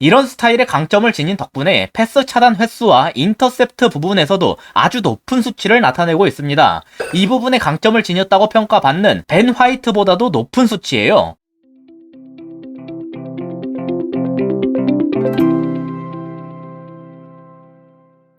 이런 스타일의 강점을 지닌 덕분에 패스 차단 횟수와 인터셉트 부분에서도 아주 높은 수치를 나타내고 있습니다. 이 부분에 강점을 지녔다고 평가받는 벤 화이트보다도 높은 수치예요.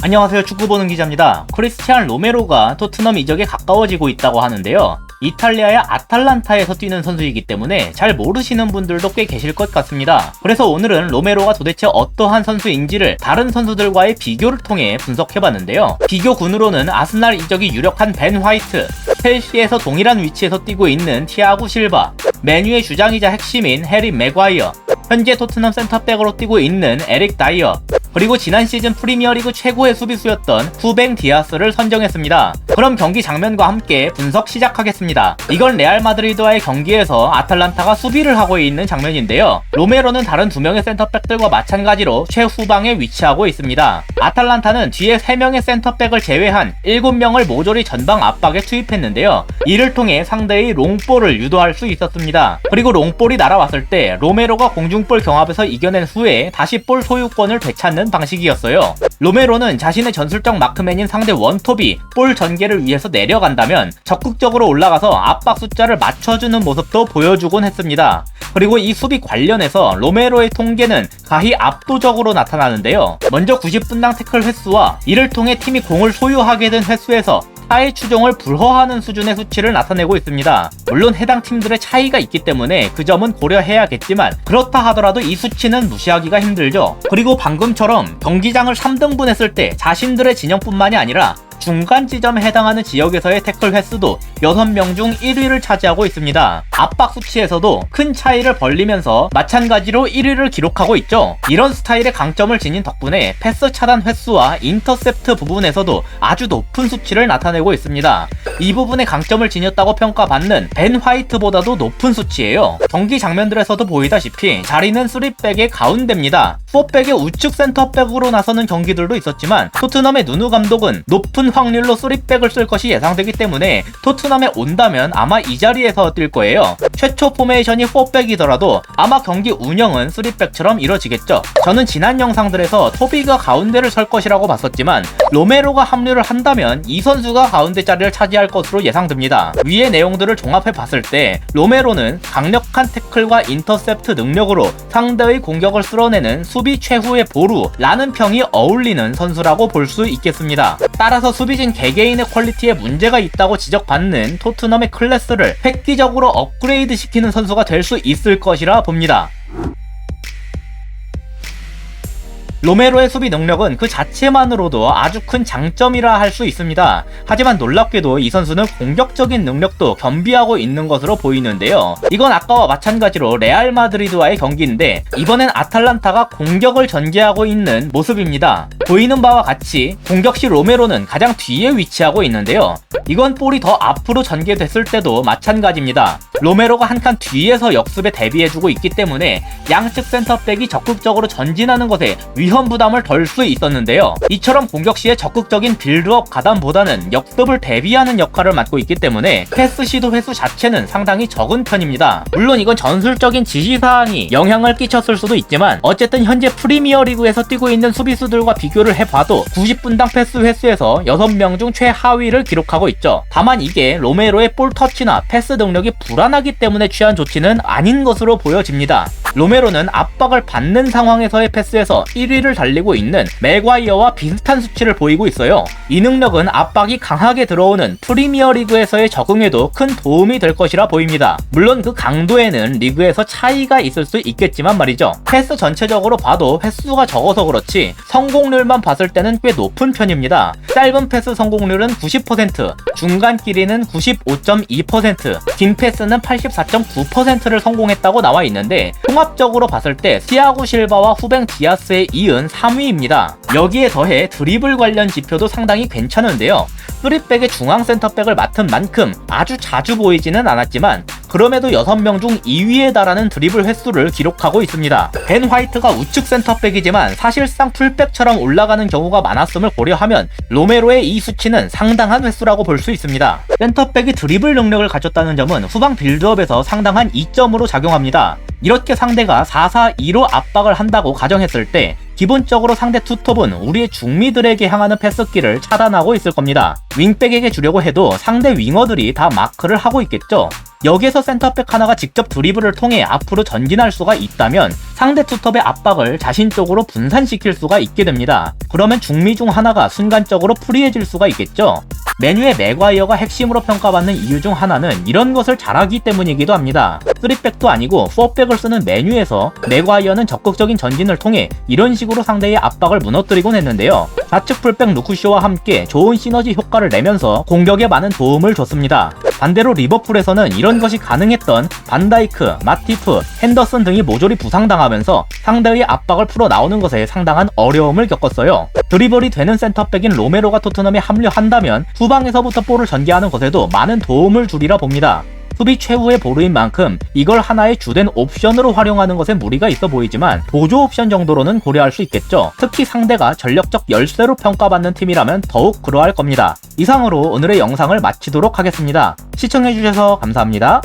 안녕하세요, 축구보는 기자입니다. 크리스티안 로메로가 토트넘 이적에 가까워지고 있다고 하는데요. 이탈리아의 아탈란타에서 뛰는 선수이기 때문에 잘 모르시는 분들도 꽤 계실 것 같습니다. 그래서 오늘은 로메로가 도대체 어떠한 선수인지를 다른 선수들과의 비교를 통해 분석해봤는데요. 비교군으로는 아스날 이적이 유력한 벤 화이트, 첼시에서 동일한 위치에서 뛰고 있는 티아고 실바, 맨유의 주장이자 핵심인 해리 맥과이어, 현재 토트넘 센터백으로 뛰고 있는 에릭 다이어, 그리고 지난 시즌 프리미어리그 최고의 수비수였던 후뱅 디아스를 선정했습니다. 그럼 경기 장면과 함께 분석 시작하겠습니다. 이건 레알 마드리드와의 경기에서 아탈란타가 수비를 하고 있는 장면인데요. 로메로는 다른 2명의 센터백들과 마찬가지로 최후방에 위치하고 있습니다. 아탈란타는 뒤에 3명의 센터백을 제외한 7명을 모조리 전방 압박에 투입했는데요. 이를 통해 상대의 롱볼을 유도할 수 있었습니다. 그리고 롱볼이 날아왔을 때 로메로가 공중볼 경합에서 이겨낸 후에 다시 볼 소유권을 되찾는 방식이었어요. 로메로는 자신의 전술적 마크맨인 상대 원톱이 볼 전개를 위해서 내려간다면 적극적으로 올라가서 압박 숫자를 맞춰주는 모습도 보여주곤 했습니다. 그리고 이 수비 관련해서 로메로의 통계는 가히 압도적으로 나타나는데요. 먼저 90분당 태클 횟수와 이를 통해 팀이 공을 소유하게 된 횟수에서 타의 추종을 불허하는 수준의 수치를 나타내고 있습니다. 물론 해당 팀들의 차이가 있기 때문에 그 점은 고려해야겠지만 그렇다 하더라도 이 수치는 무시하기가 힘들죠. 그리고 방금처럼 경기장을 3등분 했을 때 자신들의 진영뿐만이 아니라 중간 지점에 해당하는 지역에서의 태클 횟수도 6명 중 1위를 차지하고 있습니다. 압박 수치에서도 큰 차이를 벌리면서 마찬가지로 1위를 기록하고 있죠. 이런 스타일의 강점을 지닌 덕분에 패스 차단 횟수와 인터셉트 부분에서도 아주 높은 수치를 나타내고 있습니다. 이 부분에 강점을 지녔다고 평가받는 벤 화이트보다도 높은 수치예요. 경기 장면들에서도 보이다시피 자리는 3백의 가운데입니다. 4백의 우측 센터백으로 나서는 경기들도 있었지만 토트넘의 누누 감독은 높은 확률로 3백을 쓸 것이 예상되기 때문에 토트넘에 온다면 아마 이 자리에서 뛸 거예요. 최초 포메이션이 4백이더라도 아마 경기 운영은 3백처럼 이뤄지겠죠. 저는 지난 영상들에서 토비가 가운데를 설 것이라고 봤었지만 로메로가 합류를 한다면 이 선수가 가운데 자리를 차지할 것으로 예상됩니다. 위의 내용들을 종합해 봤을 때 로메로는 강력한 태클과 인터셉트 능력으로 상대의 공격을 쓸어내는 수비 최후의 보루라는 평이 어울리는 선수라고 볼 수 있겠습니다. 따라서 수비진 개개인의 퀄리티에 문제가 있다고 지적받는 토트넘의 클래스를 획기적으로 업그레이드 시키는 선수가 될 수 있을 것이라 봅니다. 로메로의 수비 능력은 그 자체만으로도 아주 큰 장점이라 할 수 있습니다. 하지만 놀랍게도 이 선수는 공격적인 능력도 겸비하고 있는 것으로 보이는데요. 이건 아까와 마찬가지로 레알 마드리드와의 경기인데 이번엔 아탈란타가 공격을 전개하고 있는 모습입니다. 보이는 바와 같이 공격 시 로메로는 가장 뒤에 위치하고 있는데요. 이건 볼이 더 앞으로 전개됐을 때도 마찬가지입니다. 로메로가 한 칸 뒤에서 역습에 대비해주고 있기 때문에 양측 센터백이 적극적으로 전진하는 것에 위험 부담을 덜 수 있었는데요. 이처럼 공격 시에 적극적인 빌드업 가담보다는 역습을 대비하는 역할을 맡고 있기 때문에 패스 시도 횟수 자체는 상당히 적은 편입니다. 물론 이건 전술적인 지시사항이 영향을 끼쳤을 수도 있지만 어쨌든 현재 프리미어리그에서 뛰고 있는 수비수들과 비교를 해봐도 90분당 패스 횟수에서 6명 중 최하위를 기록하고 있죠. 다만 이게 로메로의 볼 터치나 패스 능력이 불안하기 때문에 취한 조치는 아닌 것으로 보여집니다. 로메로는 압박을 받는 상황에서의 패스에서 1위를 달리고 있는 맥과이어와 비슷한 수치를 보이고 있어요. 이 능력은 압박이 강하게 들어오는 프리미어리그에서의 적응에도 큰 도움이 될 것이라 보입니다. 물론 그 강도에는 리그에서 차이가 있을 수 있겠지만 말이죠. 패스 전체적으로 봐도 횟수가 적어서 그렇지 성공률만 봤을 때는 꽤 높은 편입니다. 짧은 패스 성공률은 90%, 중간 길이는 95.2%, 긴 패스는 84.9%를 성공했다고 나와 있는데 통합적으로 봤을 때 티아고 실바와 후뱅 디아스에 이은 3위입니다. 여기에 더해 드리블 관련 지표도 상당히 괜찮은데요. 3백의 중앙 센터백을 맡은 만큼 아주 자주 보이지는 않았지만 그럼에도 6명 중 2위에 달하는 드리블 횟수를 기록하고 있습니다. 벤 화이트가 우측 센터백이지만 사실상 풀백처럼 올라가는 경우가 많았음을 고려하면 로메로의 이 수치는 상당한 횟수라고 볼 수 있습니다. 센터백이 드리블 능력을 갖췄다는 점은 후방 빌드업에서 상당한 이점으로 작용합니다. 이렇게 상대가 4-4-2로 압박을 한다고 가정했을 때 기본적으로 상대 투톱은 우리의 중미들에게 향하는 패스기를 차단하고 있을 겁니다. 윙백에게 주려고 해도 상대 윙어들이 다 마크를 하고 있겠죠. 여기에서 센터백 하나가 직접 드리블을 통해 앞으로 전진할 수가 있다면 상대 투톱의 압박을 자신 쪽으로 분산시킬 수가 있게 됩니다. 그러면 중미 중 하나가 순간적으로 프리해질 수가 있겠죠. 메뉴의 맥과이어가 핵심으로 평가받는 이유 중 하나는 이런 것을 잘하기 때문이기도 합니다. 3백도 아니고 4백을 쓰는 메뉴에서 맥과이어는 적극적인 전진을 통해 이런 식으로 상대의 압박을 무너뜨리곤 했는데요. 좌측 풀백 루쿠쇼와 함께 좋은 시너지 효과를 내면서 공격에 많은 도움을 줬습니다. 반대로 리버풀에서는 이런 것이 가능했던 반다이크, 마티프, 핸더슨 등이 모조리 부상당하면서 상대의 압박을 풀어 나오는 것에 상당한 어려움을 겪었어요. 드리블이 되는 센터백인 로메로가 토트넘에 합류한다면 후방에서부터 볼을 전개하는 것에도 많은 도움을 주리라 봅니다. 수비 최후의 보루인 만큼 이걸 하나의 주된 옵션으로 활용하는 것에 무리가 있어 보이지만 보조 옵션 정도로는 고려할 수 있겠죠. 특히 상대가 전력적 열쇠로 평가받는 팀이라면 더욱 그러할 겁니다. 이상으로 오늘의 영상을 마치도록 하겠습니다. 시청해주셔서 감사합니다.